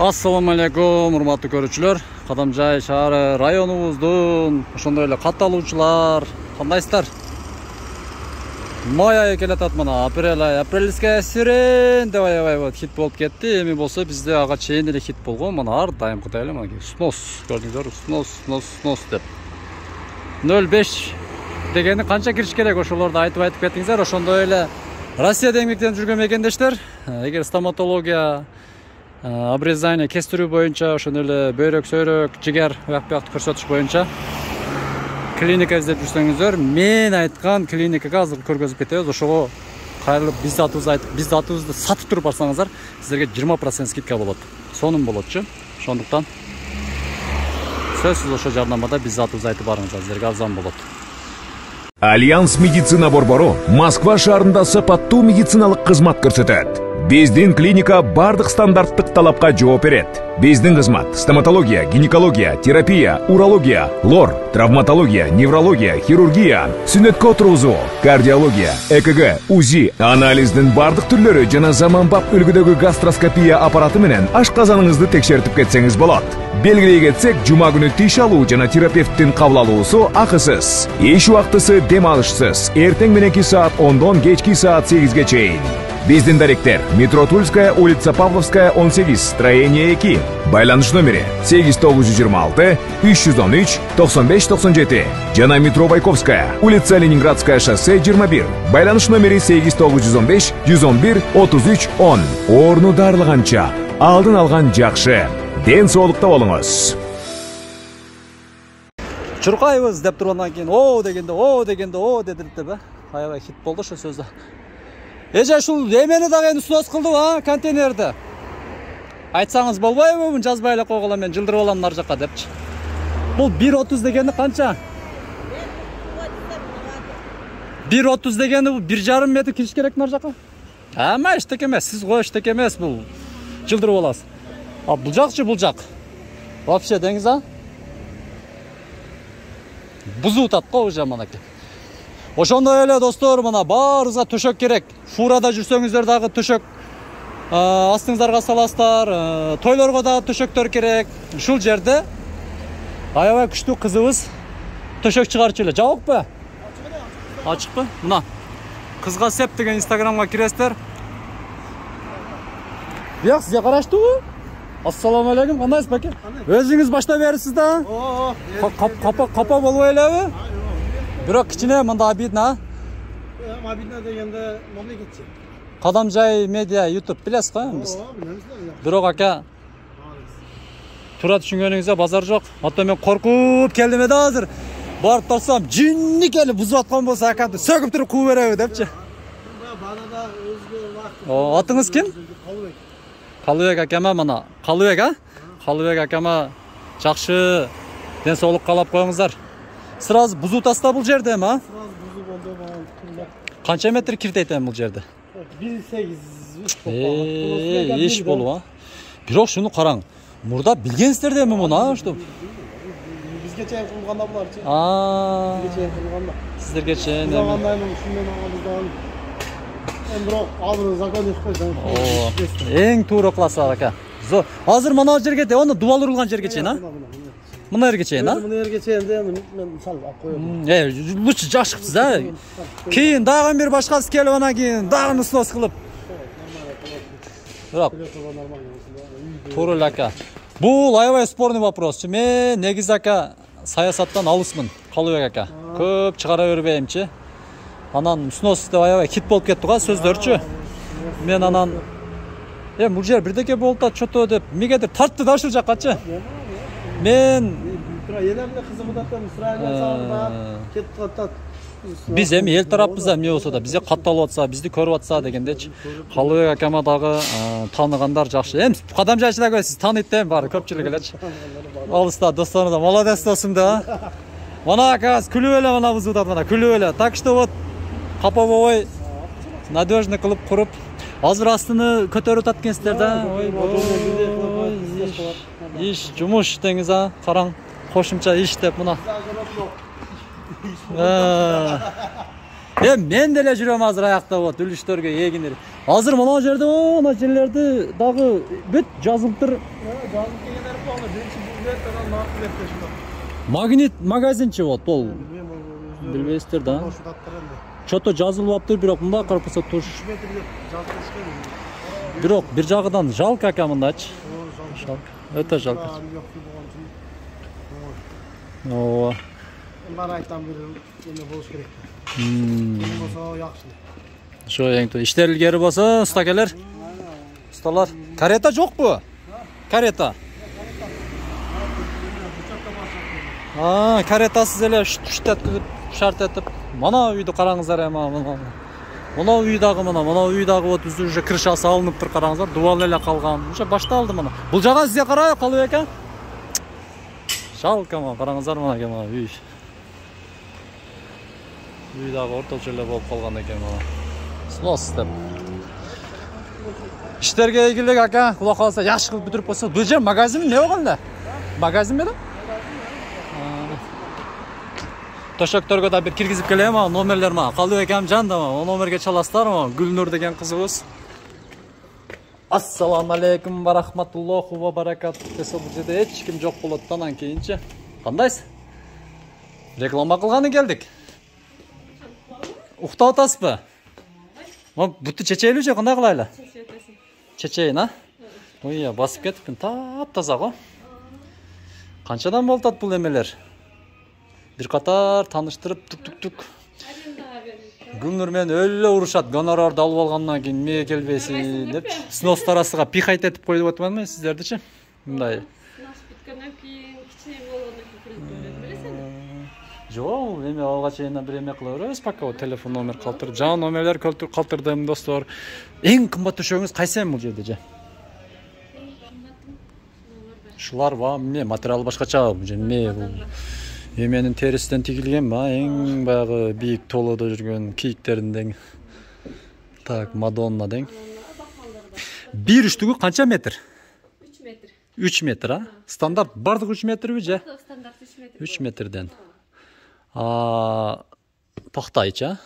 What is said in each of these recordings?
Assalamu alaikum, урматтуу көрүүчүлөр. Кадамжай шаары районубуздун ошондой эле катталуучулар, кандайсыздар? Май айы келатат мына, апрельская сирен деп аябай вот хит болуп кетти. Эми болсо бизде ага чейин эле хит болгон. Мына ар дайымкыдай эле мына снос, көрдүңүздөр, снос деп. 05 дегени канча кириш керек, ошолорду айтып кеттиңиздер. Ошондой эле Россияда эмгектенип жүргөн мекендештер, эгер стоматология, обрезание, кестирүү боюнча, ошондой эле бөйрөк, сөйрөк, жигер, уяк-буякты көрсөтүш боюнча клиника издеп жүрсөңүздөр, мен айткан клиникага азыр көргөзүп кетебиз. Ошого кайрылып биз атыбызды сатып туруп барсаңыздар, сиздерге 20% скидка болот. Сонун болотчу. Ошондуктан сөзсүз ошо жардамада биз атыбызды айтып барыңыздар, сиздерге арзан болот. Альянс медицина борбору Москва шаарында сапаттуу медициналык кызмат көрсөтөт. Биздин клиника бардык стандарттык талапка жооп берет. Биздин кызмат стоматология, гинекология, терапия, урология, лор, травматология, неврология, хирургия, сүнөткө отургузуу, кардиология, ЭКГ, УЗИ, анализдин бардык түрлөрү жана заманбап үлгүдөгү гастроскопия аппараты менен ашказаныңызды текшертип кетсеңиз болот. Белгилей кетсек, жума күнү тиш алуу жана терапевттин кабыл алуусу акысыз. Иш убактысы дем алышсыз. Эртең мененки саат 10дон кечки саат 8ге чейин. Биздин даректер: метро Тульская, улица Павловская, 18, строение 2. Байланыш номери 8926 313 9597. Жана метро Байковская, улица Ленинградская, шоссе 21. Байланыш номери 8915 111 33 10. Орну дарылганча алдын алган жакшы. Ден соолукта болуңуз. Чуркайбыз деп тургандан кийин о дегенде деп аябай хит болду ошо сөздө. Эже ушул эмени дагы эми снос кылдым, контейнерди. Айтсаңыз болбойбу, жазбай эле койгула, мен жылдырып алам нар жакка депчи. Бул 1.30 дегени канча? 1.30 дегени бул 1,5 метр кириш керек нар жакка. Ама эчтеке эмес, сиз кой эчтеке эмес, бул жылдырып аласыз. А бул жак. Вообще деңиз а? Бузутат го уже манаке. Ошондой эле достор, мына баарыбызга төшөк керек. Фурада жүрсөңүздөр дагы төшөк астыңыздарга саласыздар, тойлорго дагы төшөктөр керек. Ушул жерде аябай күчтүү кызыбыз төшөк чыгарчу эле. Жабыкпы? Ачыкпы? Мына кызга сеп деген инстаграмга киресиздер. Бияк сизге караштыбы? Ассаламу алейкум, кандайсыз баке? Өзүңүз баштап бересиз да? Капа болбой элеби? Бирок кичине мында обидно. Обидно дегенде мамлекетчи. Кадамжай медиа YouTube билесиз го биз. Бирок ака тура түшүнгөнүңүзгө базар жок. Ата мен коркуп келдим эди азыр. Барып барсам, жинни келип бузуп аткан болсо акамды сөгүп туруп куу береби депчи. Баада өзгө убакыт. Атыңыз ким? Калыбек акама мына. Калыбек, а? Калыбек акама жакшы ден соолук каалап коюңуздар. Сразу бузутасызда бул жерде эми, а? Сразу бузуп болду. Канча метр киртейт эми бул жерде? 1,8 иш болуп, а? Бирок шуну караң. Мурда билгенсиздер да эми муну, что? Бизге чейин кылганда буларчы. Бизге чейин кылганда. Сиздерге чейин эми. Кандай ушундан алабыздан. Бирок азыр закон эшпейт. Эң туура кыласыз ака. Азыр мына жерге де, оны дубал урулган жерге чейин, а? Мына жерге чейин, а? Мына жерге чейин де мен мисалы алып коём. Лучше жашыпсыз, а? Кийин дагы бир башкасы келип анан кийин дагы снос кылып. Бирок туура эле ака. Бул аябай спорный вопрос. Мен негизи ака саясаттан алысмын, Калыбек ака. Көп чыгара бербеймчи. Анан снос деп аябай хит болуп кетти го сөздөрчү. Мен анан бул жер бирдеке болуп атат деп мегедир тартты да ушул жаккачы. Мен элемне кызыгып атам, Израиль сагында кетип калат. Биз эми эл тарапыбыз да эмне болсо да бизге катталып атса, бизди көрүп атса дегендечи. Калыбек акама дагы тааныгандар жакшы. Эми кадамжайчылар да сиз тааныйт да баары көпчүлүк элечи. Алыста досторум да молодец досум да. Мана акас күлүп эле мана бузутат мана, күлүп эле. Так что вот капа болбой надежный кылып куруп, азыр астыны көтөрүп аткенсиздер да. Иш, жумуш деңиз а, караң. Кошумча иш деп мына. Мен деле жүрөм азыр аякта вот үлүштөргө эгинер. Азыр мына жерде мына жерлерди дагы бүт жазылып тур. Жазып келгендер болду. Биринчи бүлөт анан макулетте шундый. Магнит магазинчи вот бул. Билбейсиздер да. Чото жазылып аптыр, бирок мында карап туш. 3 метрге жазып беришкен. Бирок бир жагынан жалко ака мындачы. Жалко. Өтө жалко. Ооба. Бар айтам бир эме болуш керек. Болсо жакшы. Ошо эң иштер илгери болсо, устакелер. Усталар. Карета жокпу? Карета. Каретасыз эле штаттып, шарт этип. Мана үйдү караңыздар эми, мына үй дагы вот уже крышасы алынып тур, караңыздар. Дубал эле калган. Уже башталды мына. Бул жаган сизге карай калып экен. Жалко мына, караңыздар мына экен үй. Үй дагы орточо эле болуп калган экен мына. Снос деп. Иштерге ийгилик ака, кула калса жакшы кылып бүтүрүп койсо. Бул жер магазин эмне болгон эле? Магазин беле? Төшөктөргө да бир киргизип келем, номерлер ма. Калып экем жанда, о номерге чаласыздар, Гүлнур деген кызыбыз. Ассаламу алейкум ва рахматуллаху ва баракатух десе бул жерде эч ким жок болот да, анан кийинчи. Кандайсыз? Реклама кылганы келдик. Уктап атасызбы? Буту чечейлүү же, кандай кылайлы? Чечейин, а? Ой, басып кетиппин, таптаза го. Канчадан болуп атат бул эмелер? Бир катар тааныштырып тук. Гүлнур менен өлө урушат, гонорарды алып алгандан кийин эмне келбейсиң деп. Снос тарасыга пихайт этип коюп атпаймынбы сиздердичи? Мындай. Снос бүткөндөн кийин кичине болгондон кийин кирип бересиң. Жок, эми алга чейин бир эме кыла беребиз, пока телефон номер калтырып, жаңы номерлер калтырдым достор. Эң кымбат төшөгүңүз кайсы бул жерде же? Шулар ба, эмне материал башкача, эмне бул? Эменин терисинен тигилген ба, эң баягы бийик тоолодо жүргөн кийиктердин. Так, Мадонна дең. Бир үчтүгү канча метр? 3 метр. 3 метр, а? Стандарт бардык 3 метрби же? Стандарт 3 метр. 3 метрден. Пахтайчы, а?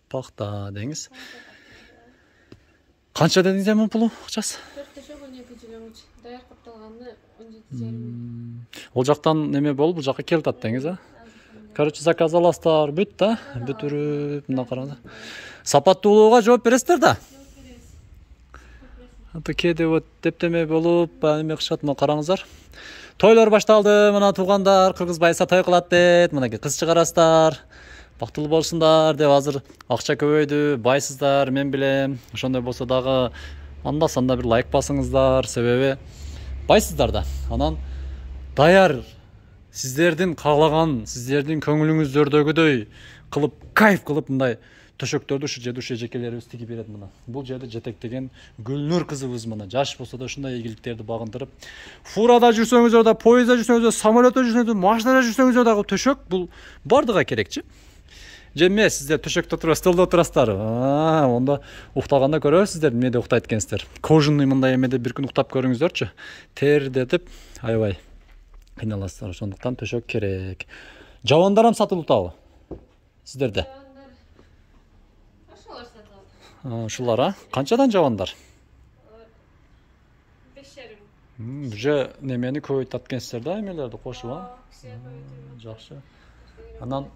Пахта деңиз. Канча дедиңиз эми пулу акчасы? 4 төшөк 12 жылымч. Даяр капталганы 17,5. Ол жактан неме болуп, бул жакка келип атат деңиз, а? Короче, заказ аласыздар, бүт да, бүтүрүп, мына караңыздар. Сапаттуулууга жооп бересиздер да? Аты кээде вот дептеме болуп, эме кылышат, мына караңыздар. Тойлор башталды, мына туугандар, кыргыз байса той кылат дейт, мына кыз чыгарасыздар. Бактылуу болсундар деп азыр акча көбөйдү, байсыздар, мен билем. Ошондой болсо дагы анда-санда бир лайк басыңыздар, себеби байсыздар да. Анан даяр сиздердин каалаган, сиздердин көңүлүңүздөрдөгүдөй кылып, кайф кылып мындай төшөктөрдү ушу жерде жекелерибиз тигип берет мына. Бул жерде жетектеген Гүлнур кызыбыз мына. Жаш болсо да ушундай ийгиликтерди багындырып, фурада жүрсөңүздөр да, поездда жүрсөңүздөр, самолетто жүрсөңүздөр, машинада жүрсөңүздөр дагы төшөк бул бардыга керекчи. Же эмне сиздер төшөктө отурасыздар, столдо отурасыздар. Онда уктаганда көрөсүздөр эмнеде уктайт экенсиздер. Кожаный мындай эмеде бир күн уктап көрүңүздөрчү. Тердетип, аябай кыйналасыздар. Ошондуктан төшөк керек. Жабандар ham сатылып атабы? Сиздерде? Ошолор сатылат. Ушулар, а? Канчадан жабандар? 5,5. Уже немени көбөйтүп аткансыздар да, эмелерди кошуп, а? Жакшы. Анан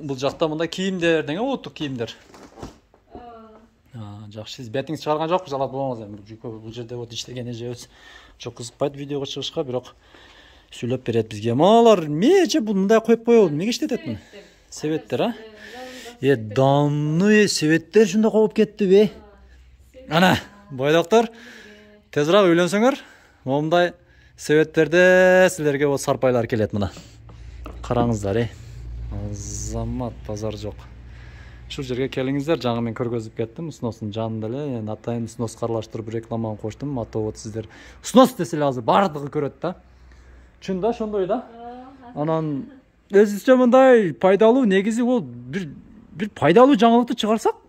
бул жакта мындай кийимдер, деге улуттук кийимдер. Жакшы, сиз бетиңиз чыгарган жокпуз, алат болоңуз эми. Бул жерде вот иштеген эжебиз жок кызыкпайт видеого чыгышка, бирок сүйлөп берет бизге. Малар эмнеже бул мындай коюп коебу? Эмнеге иштетет муну? Себеттер, а? Данный себеттер шундай коюп кеттиби? Ана, бойдоктор, тезирээк үйлөнсөңөр, момундай себеттерде силерге вот сарпайлар келет мына. Караңыздар, Азамат базар жок. Ушул жерге келиңиздер, жаңы мен көргөзүп кеттим, Сностун жанында эле. Эми атайын Сноско аралаштырып рекламаны коштум. Ата вот сиздер Снос деселе азыр бардыгы көрөт да. Чын да, ошондой да. Анан өзүнчө мындай пайдалуу, негизи бул бир пайдалуу жаңылыкты чыгарсак,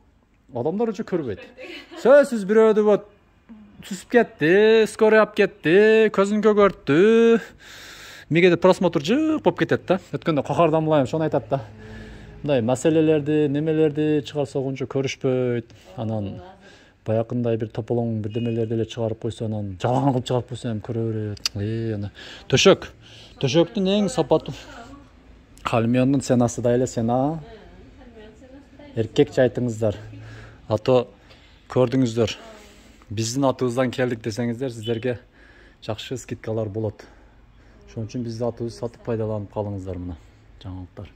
адамдар өчө көрбөйт. Сөзсүз бирөөдү вот түсүп кетти, скорый ап кетти, көзүн көгөрттү. Мегеде просмотр жык болуп кетет да. Өткөндө Кахардан булайм, шону айтат да. мындай маселелерди, немелерди чыгарса ончо көрүшпөйт. Анан баякындай бир тополоң бирдемелерди эле чыгарып койсо, анан жалаң кылып чыгарып койсо эми көрө берет. Ана төшөктүн эң сапаттуу кальмиондун ценасы да эле сена. Эркекче айтыңыздар. Ато көрдүңүздөр. Биздин атыбыздан келдик десеңиздер, сиздерге жакшы скидкалар болот. Ошон үчүн биздин атыбызды сатып пайдаланып калыңыздар мына жаңылыктар.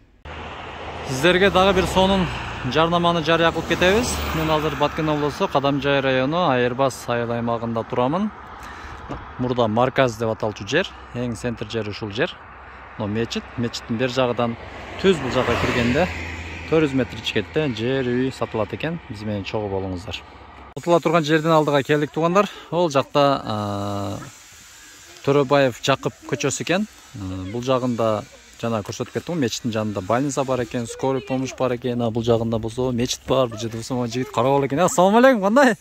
Сиздерге дагы бир сонун жарнаманы жарыя кылып кетебиз. Мен азыр Баткен облусу Кадамжай району Айырбас айыл аймагында турамын. Мурда Марказ деп аталчу жер, эң центр жери ушул жер. Мечиттин бер жагынан түз бул жакка киргенде 400 метр ичкетте жер үй сатылат экен. Биз менен чогуу болуңуздар. Отула турган жердин алдыга келдик тугандар. Ол жакта Төрөбаев Жакып көчөсү экен. Бул жагында жана көрсөтүп кеттим, мечиттин жанында больница бар экен, скорый помощь бар экен. Бул жагында болсо мечит бар. Бул жерде болсо жигит карап экен. Ассалам алейкум, кандай?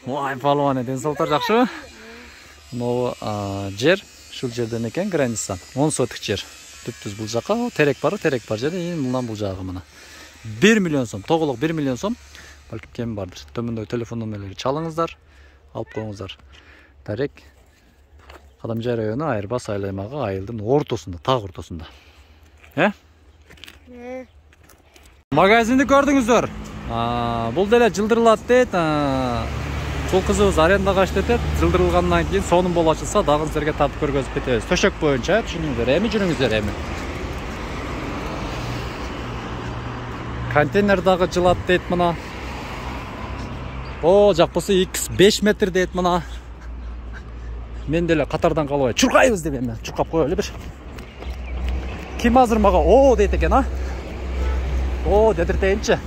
Ой, палуан, ден соолуктар жакшыбы? Могу жер ушул жерден экен, граница. 10 сотик жер. Түптүз бул жакка терек бар жерде, мындан бул жагы мына. 1 миллион сом, тогулук 1 миллион сом. Балким кем бардыр. Төмөндөгү телефон номерлерди чалыңыздар, алып коюңуздар. Тарек Кадамжай району Айырбас айыл аймагы айылдын ортосунда, так ортосунда. Магазинди көрдүңүздөр. Бул деле жылдырылат дейт. Бул кызыбыз арендага иштетет. Жылдырылгандан кийин сонун болуп ачылса, дагы сиздерге тартып көргөзүп кетебиз. Төшөк боюнча түшүнүңүздөр. Эми жүрүңүздөр эми. Контейнер дагы жылат дейт мына. О, жакпысы X5 метр дейт мына. Мен деле катардан калбай чуркайбыз деп эми чуркап коелу бир. Ким азыр мага о дейт экен, а? О, дедиртейинчи.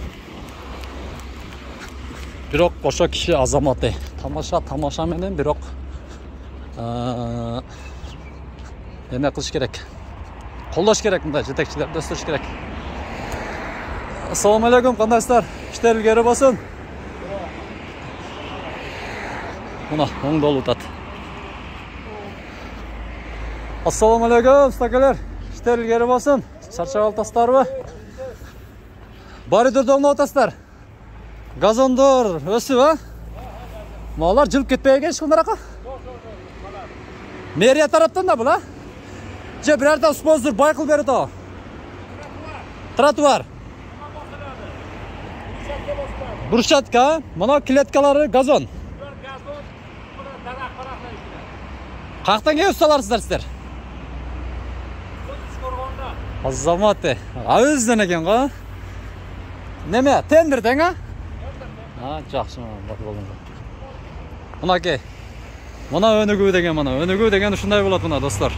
Бирок ошо киши азаматы. Тамаша менен бирок эме кылыш керек. Колдош керек мындай жетекчилерди өстүрүш керек. Ассаламу алейкум, кандайсыздар? Иштер илгери болсун. Мына оңдолуп атат. Ассаламу алейкум, стакелер. Иштер илгери болсун. Чарчап атасыздарбы? Баридорду оңдоп атасыздар. Газондор өсүп, а? Малар жылып кетпей экен ешкимдер ака? Мэрия тараптан да бул, а? Же бир жерде спонсор байкыл берет о. Тротуар. Брусчатка, мына клеткалары газон. Каяктан келип саларсыздар сиздер? Азаматы. Өзүнөн экен го. Неме, тендерден, а? Жакшы, бар болуңдар. Мынакей. Мына өнүгүү деген ушундай болот мына достор.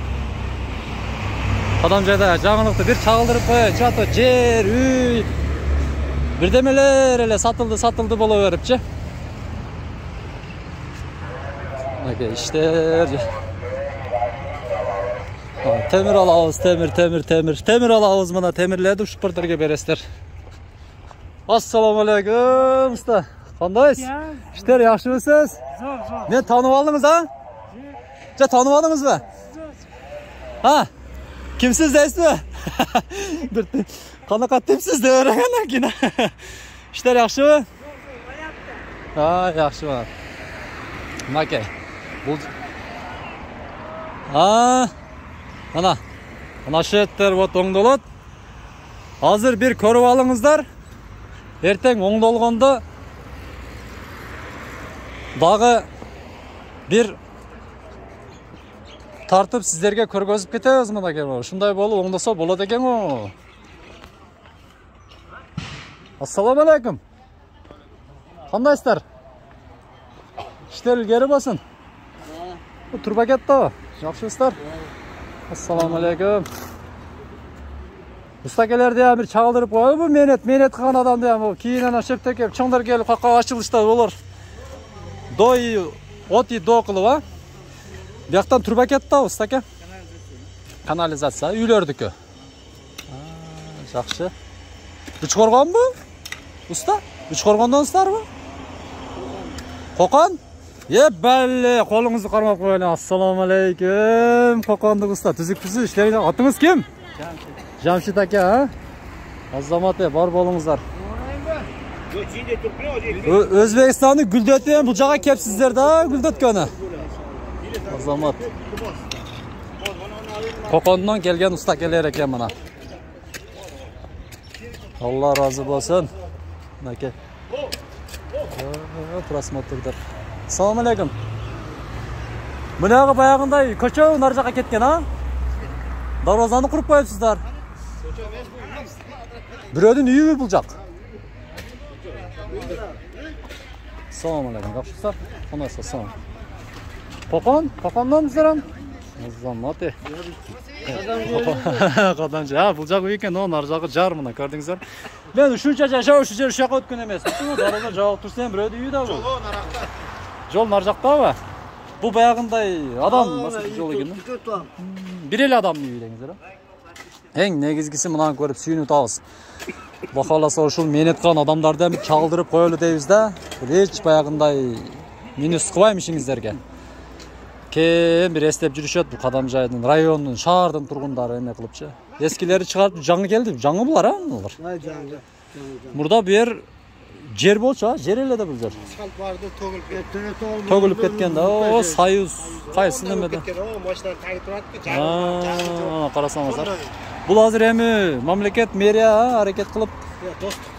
Кадамжайда жаңылыкты бир чагылдырып коеюнчу, ато жер, үй, бирдемелер эле сатылды боло берипчи. Мынакей иштер. Темир алабыз, темир алабыз, мына темирлерди шпортерге бересиздер. Ассаламу алейкум, уста. Кандайсыз? Иштер жакшыбысыз? Жок. Мен таанып алдыңыз, а? Же таанып алдыңызбы? Ha? Kimsiz deysizmi? Bir qanaqa tipsiz deb o'ragandan keyin. İşler yaxshimi? Ha, yaxshi. Maka. Bu Mana shu yerler oңдолот. Hozir bir ko'rib olingizlar. Erteng oңdolganda dagı bir tartib sizlerge көргөзүп кетебиz мына келип. Ушундай болуп оңдосо болот экен го. Ассаламу алейкум. Кандайсыздар? İşler ilgeri basın. Turba ketdi. Жакшысыздар? Ассаламу алейкум. Ustakelerdi ya bir çağıldırıp koyuyor bu menet kılan adam diye bu kiyin ana şepte kep çoğunlar gelip kaka açılışta olur. Doy oti do kılı va. Bir yaktan turba ketdi ustake. Kanalizasiya üylerdiki. Жақсы. Üç korgan bu? Usta? Üç korgandan ustar mı? Kokan? Belli. Kolunuzu karmak koyun. Assalamu aleykum. Kokandık usta. Tüzük püsü işlerine. Atınız kim? Jamşit aka, ha? Azamat бар болуңуздар. Өзбекстанды гүлдөтөм, бул жага кепсиздер да, гүлдөткөнү. Azamat. Qo'qondan kelgan usta kelar ekan mana. Allah razı olsun. Aka. Просмотрдар. Assalomu alaykum. Bunaqa bayag'inday ko'cha narjaqa ketgan ha? Darvozani qurib qo'yibsizlar. Birovning uyi bulacak. Assalomu alaykum. Yaxshisiz? Xonasi assalomu. Qo'qondan bizlar ham. Azamat. Qadamchi. Ha, bulacak uy ekan, o narjaqa jar mana ko'rdingizlar. Men shuncha yashab shu yer yoqqa o'tgan emasman. Darvoza javob tursa ham birovning uyida bu. Жол наржақтабы? Бұл баяғындай адам жол екен. Бірел адам не білеңіздер? Ең негізгісі мұнан көріп сүйіні табыз. Бақаласа ошыл мен етқан адамдарды чалдырып қойылы дейбіз да. Бұл еч баяғындай минус қыбайм ішіңіздерге. Кем бір естеп жүрішет бұл Қадамжайдың, районның, шаардың тұрғындары еме қылыпшы. Ескілері шығарып жаңы келді. Жаңы бұлар, а? Мұрда бір жер болчу, жер эле да бул жер. Асфальт барды, төгүлүп кеткен да. О, Союз кайсы немеде? О, машина тагып турат. Карасаңыздар. Бул азыр эми мамлекет мэрия аракет кылып. Достук.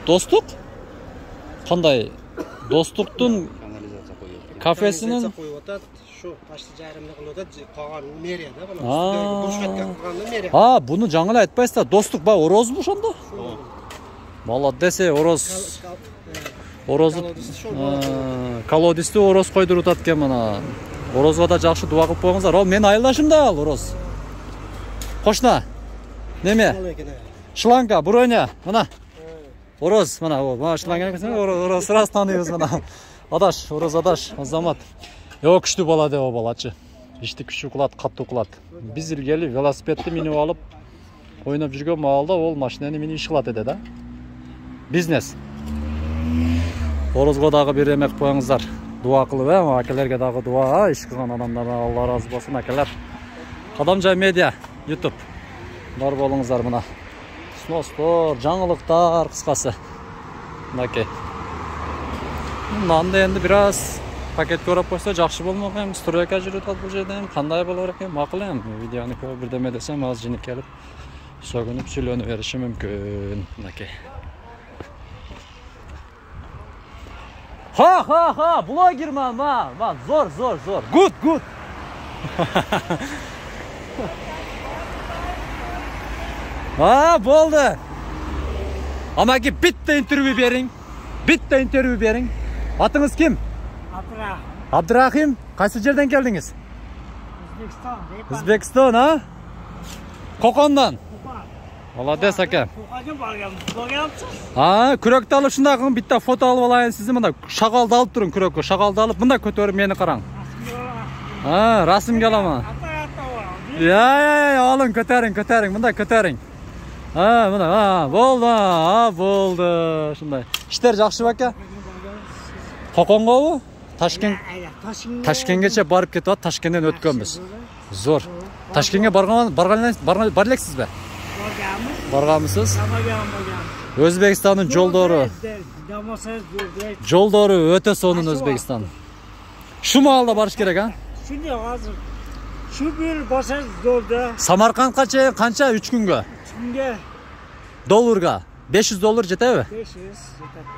Достук? Кандай? Достуктун кафесинин коюп атат. Шу почти жарымды кылып атат. Калган мэрия да бул. Бушкатка кылган мэрия. А, буну жаңы эле айтпайсыздар. Достук ба орозбу ошондо? Молодец, ороз. Ороз. Колодисти ороз койдуруп атат экен мына. Орозго да жакшы дуа кылып коюңуздар. Ол мен айылдашым да ал ороз. Кошна. Неме? Шланга, броня, мына. Ороз, мына, мына шланга экенсиң, ороз сразу таныйбыз мына. Адаш, ороз адаш, Азамат. Yo күчтүү бала деп балачы. Ишти күчтүү кылат, каттуу кылат. Биз илгери велосипедти минип алып ойноп жүргөн маалда ол машинаны минип иш кылат эди да. Бизнес. Орозго дагы бир эмек коюңуздар. Дуа кылып, акелерге дагы дуа, иш кылган адамдардан Алла разы болсун акелер. Кадамжай медиа, YouTube. Бар болуңуздар мына. Сностор, жаңылыктар кыскасы. Мынакей. Мындан да энди бир аз пакет көрөп койсо жакшы болмок эми. Стройка жүрүп атат бул жерде. Кандай болор экен? Макул эми. Видеону көрүп бирдеме десем, аз жинип келип сөгүнүп сүйлөнүп бериши мүмкүн. Мынакей. Ha, блогерман, man, zor. Good. Ha, bo'ldi. Amaki bitta intervyu bering. Atınız kim? Abdurahim. Qaysi yerden geldiniz? O'zbekiston, ha? Qo'qondan. Молодец aka. Ha, күрөктү алып шундай кылып bitta foto алып алайын сизди мында. Шагалды алып турун күрөккө. Шагалды алып мында көтөрүп мени караң. Ha, расымга аламын. Алың көтөрүң, мында көтөрүң. Ha, мына, болду. Шундай. Иштер жакшы бака? Qo'qongобу? Ташкентке барып кетип атат, Ташкенттен өткөнбүз. Зор. Ташкентке бар элексизби? Барганмысыз? Өзбекстандын жолдору өтө сонун Өзбекстан. Шу маалда барыш керек, а? Şimdi hazır. Şu bir basar yolda. Samarkandga чейин канча 3 күнгө? 3 күнгө. Долларга 500 доллар жетеби? 500 жетет.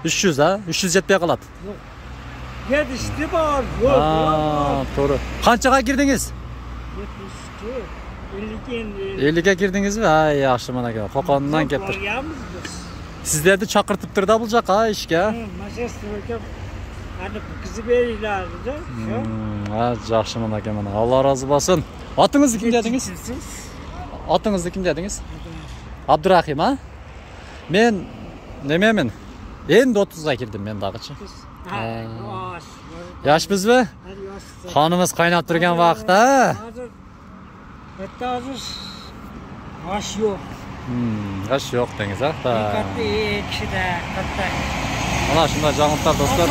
300, а? 300 жетпей калат. Жетишти бар. Туура. Канчага кирдиңиз? 50ге кирдиңизби? Ай, жакшы мына ке. Qo'qondan кептир. Сиздерди чакыртыптыр да бул жака ишке. Hani kızı verirlerdi. Жакшы мына ке мына. Алла разы болсун. Атыңызды ким дедиңиз? Атыңызды ким дедиңиз? Абдурахим, а? Мен немемин? Энди 30га кирдим мен дагычы. Яшпызбы? Ханымыз кайнап турган вакытта. Hazır. Aş yok. Aş yok dеңиз, а? Katta kişi de katta. Ana şunda жаңылыктар достор.